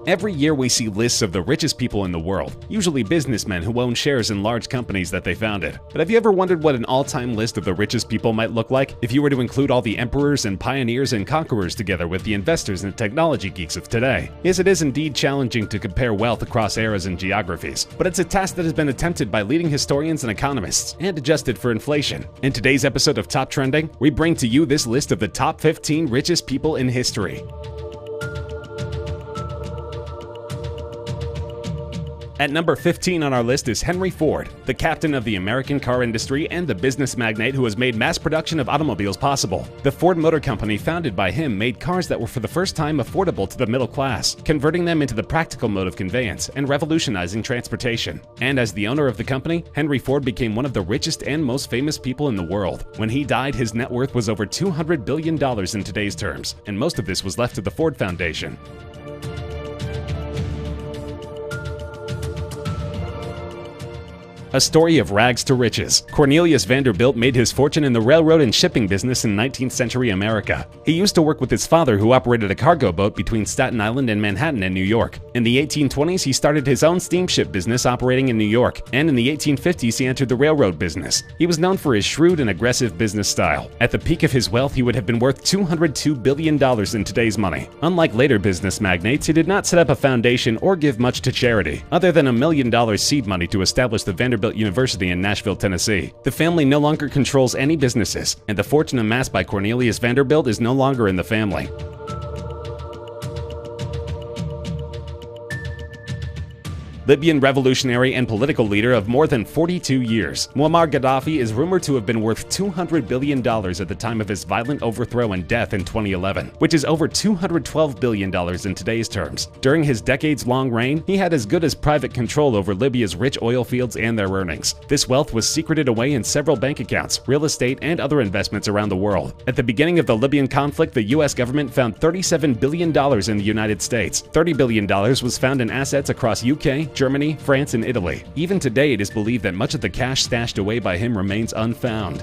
Every year we see lists of the richest people in the world, usually businessmen who own shares in large companies that they founded. But have you ever wondered what an all-time list of the richest people might look like if you were to include all the emperors and pioneers and conquerors together with the investors and technology geeks of today? Yes, it is indeed challenging to compare wealth across eras and geographies, but it's a task that has been attempted by leading historians and economists and adjusted for inflation. In today's episode of Top Trending, we bring to you this list of the top 15 richest people in history. At number 15 on our list is Henry Ford, the captain of the American car industry and the business magnate who has made mass production of automobiles possible. The Ford Motor Company, founded by him, made cars that were for the first time affordable to the middle class, converting them into the practical mode of conveyance and revolutionizing transportation. And as the owner of the company, Henry Ford became one of the richest and most famous people in the world. When he died, his net worth was over $200 billion in today's terms, and most of this was left to the Ford Foundation. A story of rags to riches. Cornelius Vanderbilt made his fortune in the railroad and shipping business in 19th century America. He used to work with his father, who operated a cargo boat between Staten Island and Manhattan in New York. In the 1820s, he started his own steamship business operating in New York, and in the 1850s, he entered the railroad business. He was known for his shrewd and aggressive business style. At the peak of his wealth, he would have been worth $202 billion in today's money. Unlike later business magnates, he did not set up a foundation or give much to charity, other than $1 million seed money to establish the Vanderbilt University in Nashville, Tennessee. The family no longer controls any businesses, and the fortune amassed by Cornelius Vanderbilt is no longer in the family. Libyan revolutionary and political leader of more than 42 years, Muammar Gaddafi is rumored to have been worth $200 billion at the time of his violent overthrow and death in 2011, which is over $212 billion in today's terms. During his decades-long reign, he had as good as private control over Libya's rich oil fields and their earnings. This wealth was secreted away in several bank accounts, real estate, and other investments around the world. At the beginning of the Libyan conflict, the U.S. government found $37 billion in the United States. $30 billion was found in assets across UK, Germany, France, and Italy. Even today, it is believed that much of the cash stashed away by him remains unfound.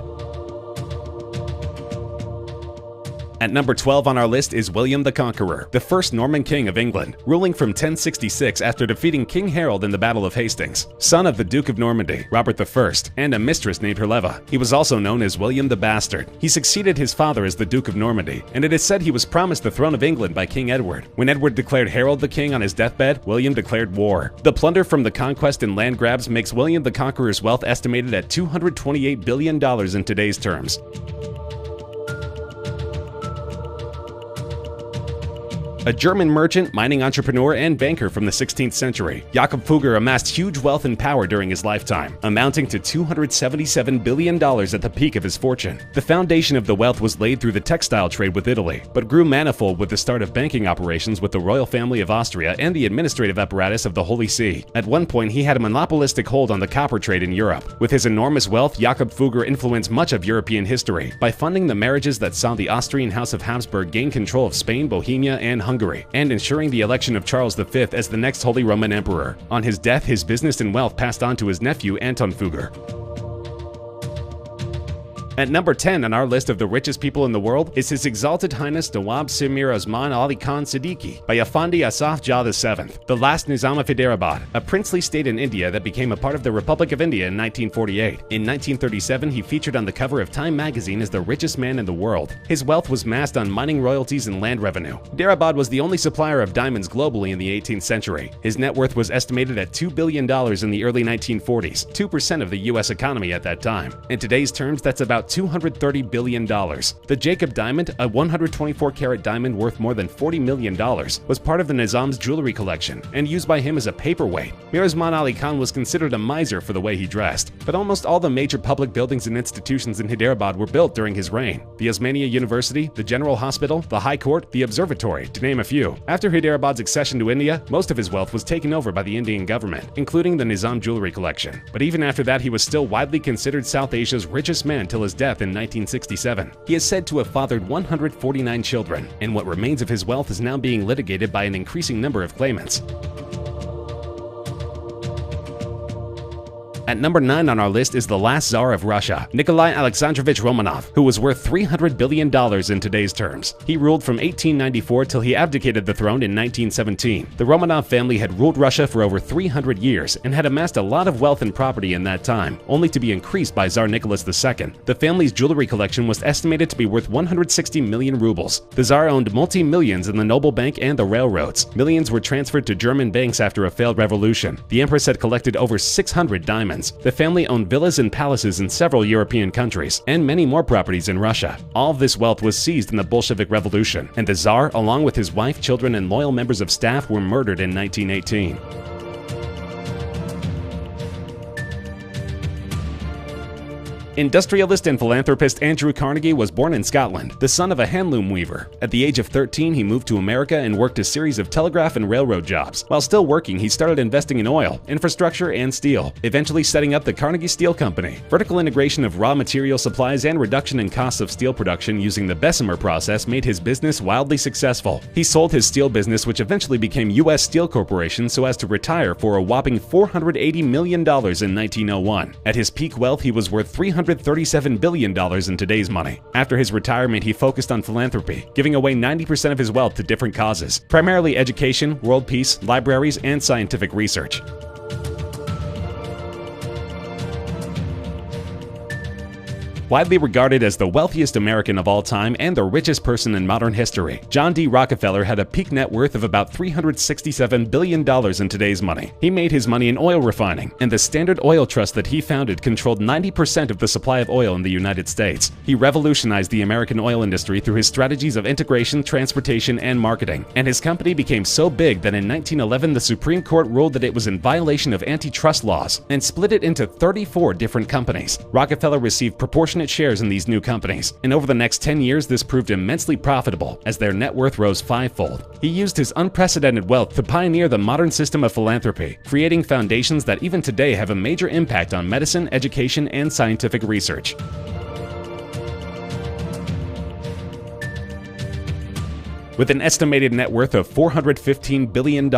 At number 12 on our list is William the Conqueror, the first Norman king of England, ruling from 1066 after defeating King Harold in the Battle of Hastings. Son of the Duke of Normandy, Robert I, and a mistress named Herleva, he was also known as William the Bastard. He succeeded his father as the Duke of Normandy, and it is said he was promised the throne of England by King Edward. When Edward declared Harold the king on his deathbed, William declared war. The plunder from the conquest and land grabs makes William the Conqueror's wealth estimated at $228 billion in today's terms. A German merchant, mining entrepreneur, and banker from the 16th century, Jakob Fugger amassed huge wealth and power during his lifetime, amounting to $277 billion at the peak of his fortune. The foundation of the wealth was laid through the textile trade with Italy, but grew manifold with the start of banking operations with the royal family of Austria and the administrative apparatus of the Holy See. At one point, he had a monopolistic hold on the copper trade in Europe. With his enormous wealth, Jakob Fugger influenced much of European history by funding the marriages that saw the Austrian House of Habsburg gain control of Spain, Bohemia, and Hungary, and ensuring the election of Charles V as the next Holy Roman Emperor. On his death, his business and wealth passed on to his nephew Anton Fugger. At number 10 on our list of the richest people in the world is His Exalted Highness Nawab Samir Osman Ali Khan Siddiqui by Effendi Asaf Jah VII, the last Nizam of Hyderabad, a princely state in India that became a part of the Republic of India in 1948. In 1937, he featured on the cover of Time magazine as the richest man in the world. His wealth was massed on mining royalties and land revenue. Hyderabad was the only supplier of diamonds globally in the 18th century. His net worth was estimated at $2 billion in the early 1940s, 2% of the U.S. economy at that time. In today's terms, that's about $230 billion. The Jacob Diamond, a 124-carat diamond worth more than $40 million, was part of the Nizam's jewelry collection and used by him as a paperweight. Mir Osman Ali Khan was considered a miser for the way he dressed, but almost all the major public buildings and institutions in Hyderabad were built during his reign. The Osmania University, the General Hospital, the High Court, the Observatory, to name a few. After Hyderabad's accession to India, most of his wealth was taken over by the Indian government, including the Nizam jewelry collection. But even after that, he was still widely considered South Asia's richest man till his death in 1967. He is said to have fathered 149 children, and what remains of his wealth is now being litigated by an increasing number of claimants. At number 9 on our list is the last Tsar of Russia, Nikolai Alexandrovich Romanov, who was worth $300 billion in today's terms. He ruled from 1894 till he abdicated the throne in 1917. The Romanov family had ruled Russia for over 300 years and had amassed a lot of wealth and property in that time, only to be increased by Tsar Nicholas II. The family's jewelry collection was estimated to be worth 160 million rubles. The Tsar owned multi-millions in the Noble Bank and the railroads. Millions were transferred to German banks after a failed revolution. The Empress had collected over 600 diamonds. The family owned villas and palaces in several European countries, and many more properties in Russia. All of this wealth was seized in the Bolshevik Revolution, and the Tsar, along with his wife, children, and loyal members of staff, were murdered in 1918. Industrialist and philanthropist Andrew Carnegie was born in Scotland, the son of a handloom weaver. At the age of 13, he moved to America and worked a series of telegraph and railroad jobs. While still working, he started investing in oil, infrastructure, and steel, eventually setting up the Carnegie Steel Company. Vertical integration of raw material supplies and reduction in costs of steel production using the Bessemer process made his business wildly successful. He sold his steel business, which eventually became U.S. Steel Corporation, so as to retire for a whopping $480 million in 1901. At his peak wealth, he was worth $337 billion in today's money. After his retirement, he focused on philanthropy, giving away 90% of his wealth to different causes, primarily education, world peace, libraries, and scientific research. Widely regarded as the wealthiest American of all time and the richest person in modern history, John D. Rockefeller had a peak net worth of about $367 billion in today's money. He made his money in oil refining, and the Standard Oil Trust that he founded controlled 90% of the supply of oil in the United States. He revolutionized the American oil industry through his strategies of integration, transportation, and marketing, and his company became so big that in 1911 the Supreme Court ruled that it was in violation of antitrust laws and split it into 34 different companies. Rockefeller received proportionate shares in these new companies, and over the next 10 years this proved immensely profitable as their net worth rose fivefold. He used his unprecedented wealth to pioneer the modern system of philanthropy, creating foundations that even today have a major impact on medicine, education, and scientific research. With an estimated net worth of $415 billion,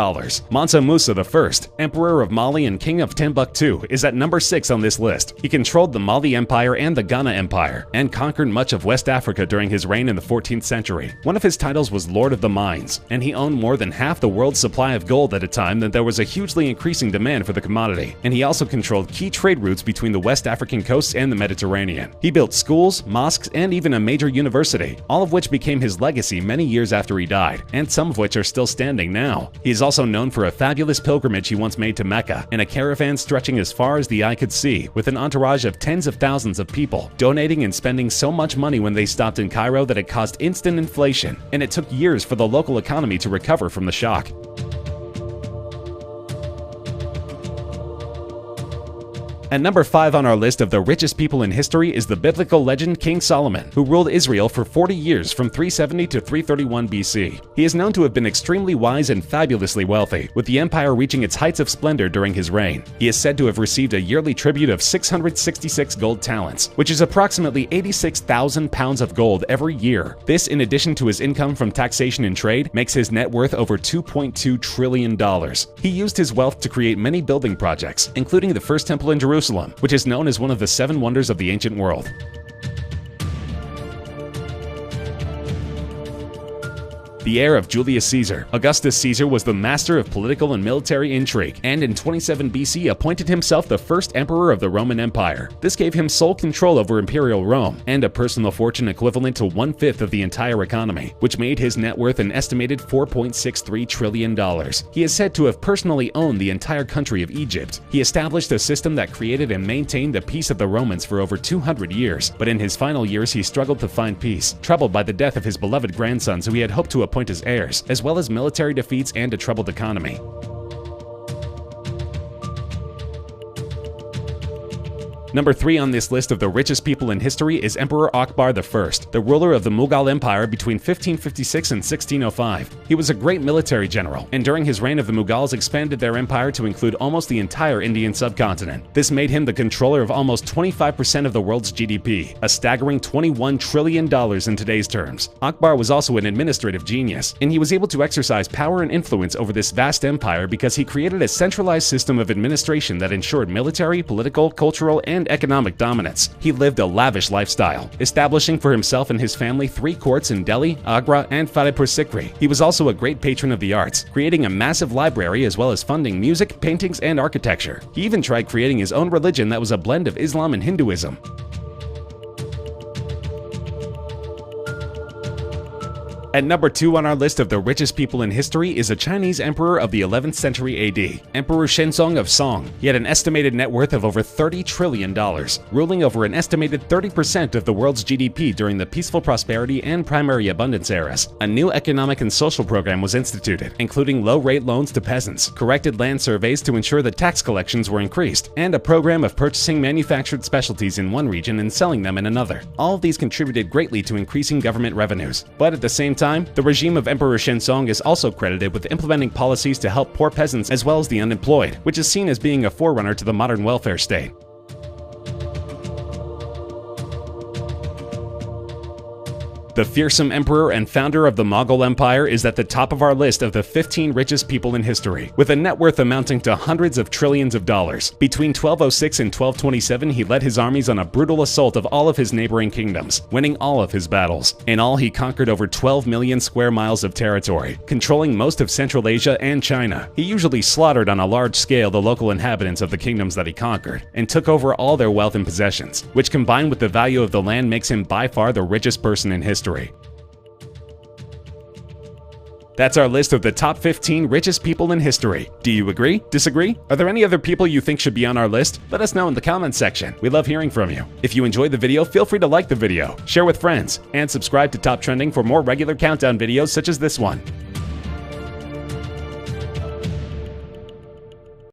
Mansa Musa I, Emperor of Mali and King of Timbuktu, is at number 6 on this list. He controlled the Mali Empire and the Ghana Empire, and conquered much of West Africa during his reign in the 14th century. One of his titles was Lord of the Mines, and he owned more than half the world's supply of gold at a time that there was a hugely increasing demand for the commodity, and he also controlled key trade routes between the West African coasts and the Mediterranean. He built schools, mosques, and even a major university, all of which became his legacy many years after he died, and some of which are still standing now. He is also known for a fabulous pilgrimage he once made to Mecca, in a caravan stretching as far as the eye could see, with an entourage of tens of thousands of people, donating and spending so much money when they stopped in Cairo that it caused instant inflation, and it took years for the local economy to recover from the shock. At number 5 on our list of the richest people in history is the biblical legend King Solomon, who ruled Israel for 40 years from 370 to 331 BC. He is known to have been extremely wise and fabulously wealthy, with the empire reaching its heights of splendor during his reign. He is said to have received a yearly tribute of 666 gold talents, which is approximately 86,000 pounds of gold every year. This, in addition to his income from taxation and trade, makes his net worth over $2.2 trillion. He used his wealth to create many building projects, including the first temple in Jerusalem, which is known as one of the 7 wonders of the ancient world. The heir of Julius Caesar, Augustus Caesar was the master of political and military intrigue, and in 27 BC appointed himself the first emperor of the Roman Empire. This gave him sole control over imperial Rome, and a personal fortune equivalent to 1/5 of the entire economy, which made his net worth an estimated $4.63 trillion. He is said to have personally owned the entire country of Egypt. He established a system that created and maintained the peace of the Romans for over 200 years, but in his final years he struggled to find peace, troubled by the death of his beloved grandsons who he had hoped to appoint as heirs, as well as military defeats and a troubled economy. Number 3 on this list of the richest people in history is Emperor Akbar I, the ruler of the Mughal Empire between 1556 and 1605. He was a great military general, and during his reign of the Mughals expanded their empire to include almost the entire Indian subcontinent. This made him the controller of almost 25% of the world's GDP, a staggering $21 trillion in today's terms. Akbar was also an administrative genius, and he was able to exercise power and influence over this vast empire because he created a centralized system of administration that ensured military, political, cultural, and economic dominance. He lived a lavish lifestyle, establishing for himself and his family 3 courts in Delhi, Agra, and Fatehpur Sikri. He was also a great patron of the arts, creating a massive library as well as funding music, paintings, and architecture. He even tried creating his own religion that was a blend of Islam and Hinduism. At number 2 on our list of the richest people in history is a Chinese emperor of the 11th century AD, Emperor Shenzong of Song. He had an estimated net worth of over $30 trillion, ruling over an estimated 30% of the world's GDP during the peaceful prosperity and primary abundance eras. A new economic and social program was instituted, including low-rate loans to peasants, corrected land surveys to ensure that tax collections were increased, and a program of purchasing manufactured specialties in one region and selling them in another. All of these contributed greatly to increasing government revenues, but at the same time, the regime of Emperor Shenzong is also credited with implementing policies to help poor peasants as well as the unemployed, which is seen as being a forerunner to the modern welfare state. The fearsome emperor and founder of the Mughal Empire is at the top of our list of the 15 richest people in history, with a net worth amounting to hundreds of trillions of dollars. Between 1206 and 1227, he led his armies on a brutal assault of all of his neighboring kingdoms, winning all of his battles. In all, he conquered over 12 million square miles of territory, controlling most of Central Asia and China. He usually slaughtered on a large scale the local inhabitants of the kingdoms that he conquered, and took over all their wealth and possessions, which combined with the value of the land makes him by far the richest person in history. That's our list of the top 15 richest people in history. Do you agree? Disagree? Are there any other people you think should be on our list? Let us know in the comments section. We love hearing from you. If you enjoyed the video, feel free to like the video, share with friends, and subscribe to Top Trending for more regular countdown videos such as this one.